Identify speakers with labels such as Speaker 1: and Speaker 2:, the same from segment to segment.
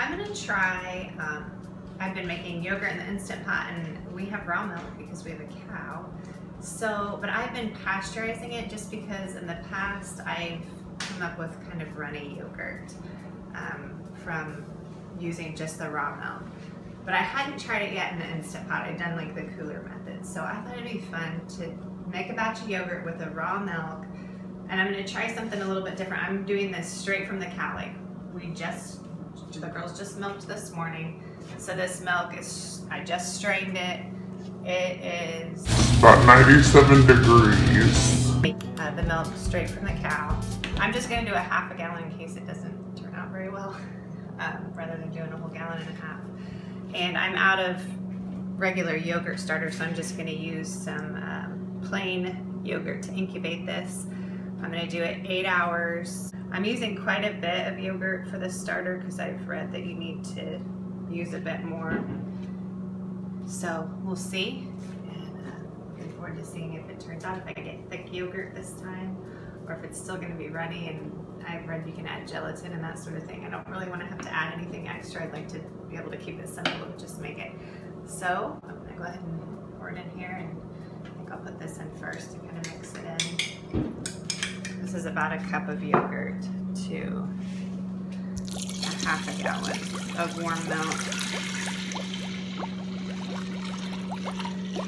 Speaker 1: I'm gonna try, I've been making yogurt in the Instant Pot, and we have raw milk because we have a cow. So, but I've been pasteurizing it just because in the past I've come up with kind of runny yogurt from using just the raw milk. But I hadn't tried it yet in the Instant Pot. I'd done like the cooler method. So I thought it'd be fun to make a batch of yogurt with the raw milk. And I'm gonna try something a little bit different. I'm doing this straight from the cow. Like the girls just milked this morning. So this milk is, I just strained it. It is
Speaker 2: about 97 degrees.
Speaker 1: The milk straight from the cow. I'm just gonna do a half a gallon in case it doesn't turn out very well, rather than doing a whole gallon and a half. And I'm out of regular yogurt starter, so I'm just gonna use some plain yogurt to incubate this. I'm gonna do it 8 hours. I'm using quite a bit of yogurt for this starter because I've read that you need to use a bit more. So we'll see, and looking forward to seeing if it turns out, if I get thick yogurt this time, or if it's still gonna be runny. And I've read you can add gelatin and that sort of thing. I don't really wanna have to add anything extra. I'd like to be able to keep it simple and just make it. So I'm gonna go ahead and pour it in here, and I think I'll put this in first to kind of mix it in. This is about a cup of yogurt to a half a gallon of warm milk.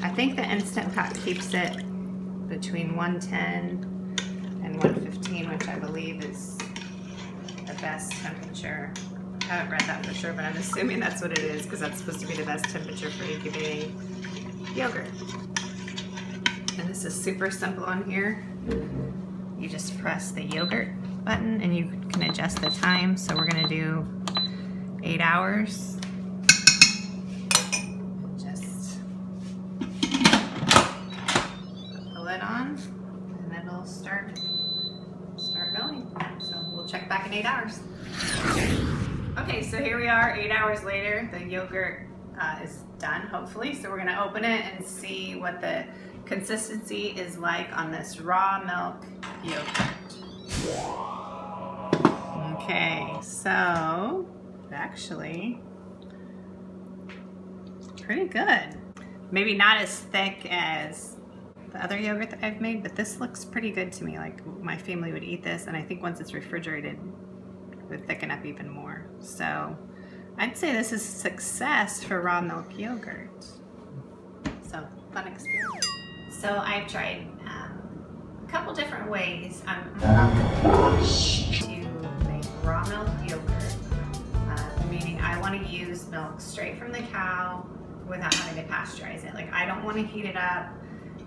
Speaker 1: I think the Instant Pot keeps it between 110 and 115, which I believe is the best temperature. I haven't read that for sure, but I'm assuming that's what it is because that's supposed to be the best temperature for incubating yogurt. And this is super simple on here. You just press the yogurt button and you can adjust the time. So we're gonna do 8 hours. Just put the lid on and it'll start going. So we'll check back in 8 hours. Okay, so here we are 8 hours later. The yogurt is done, hopefully. So we're gonna open it and see what the consistency is like on this raw milk yogurt. Okay, so actually pretty good. Maybe not as thick as the other yogurt that I've made, but this looks pretty good to me. Like my family would eat this, and I think once it's refrigerated, it would thicken up even more. So I'd say this is a success for raw milk yogurt. So fun experience. So I've tried a couple different ways to make raw milk yogurt, meaning I want to use milk straight from the cow without having to pasteurize it. Like I don't want to heat it up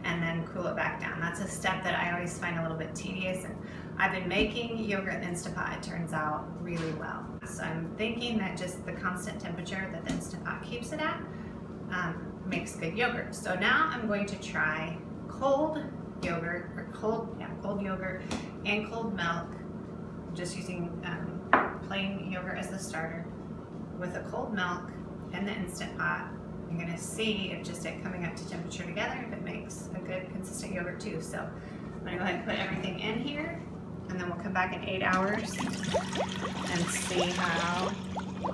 Speaker 1: and then cool it back down. That's a step that I always find a little bit tedious, and I've been making yogurt in the Instant Pot. It turns out really well. So I'm thinking that just the constant temperature that the Instant Pot keeps it at makes good yogurt. So now I'm going to try cold yogurt, or cold yogurt and cold milk, just using plain yogurt as the starter with a cold milk in the Instant Pot. I'm gonna see if just it coming up to temperature together, if it makes a good consistent yogurt too. So I'm gonna go ahead and put everything in here, and then we'll come back in 8 hours and see how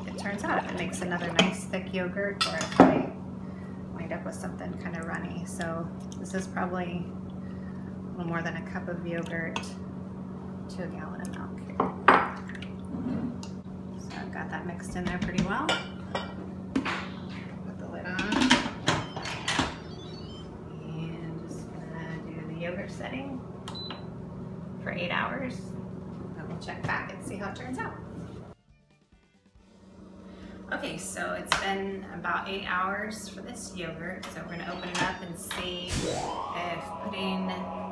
Speaker 1: it turns out. If it makes another nice thick yogurt, or if I wind up with something kind of runny. So this is probably a little more than a cup of yogurt to a gallon of milk here. So I've got that mixed in there pretty well. Put the lid on. And just gonna do the yogurt setting for 8 hours. And we'll check back and see how it turns out. Okay, so it's been about 8 hours for this yogurt, so we're gonna open it up and see if putting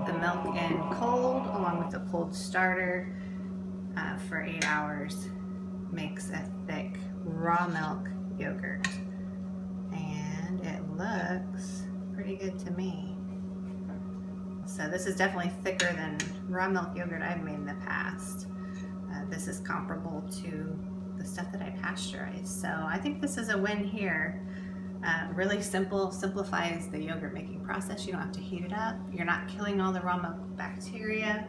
Speaker 1: the milk in cold along with the cold starter for 8 hours makes a thick raw milk yogurt. And it looks pretty good to me. So this is definitely thicker than raw milk yogurt I've made in the past. This is comparable to the stuff that I pasteurize. So I think this is a win here. Really simplifies the yogurt making process. You don't have to heat it up. You're not killing all the raw milk bacteria.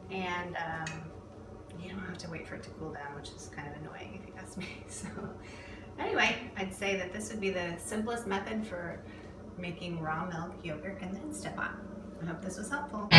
Speaker 1: And you don't have to wait for it to cool down, which is kind of annoying if you ask me. So anyway, I'd say that this would be the simplest method for making raw milk yogurt and then step on. I hope this was helpful.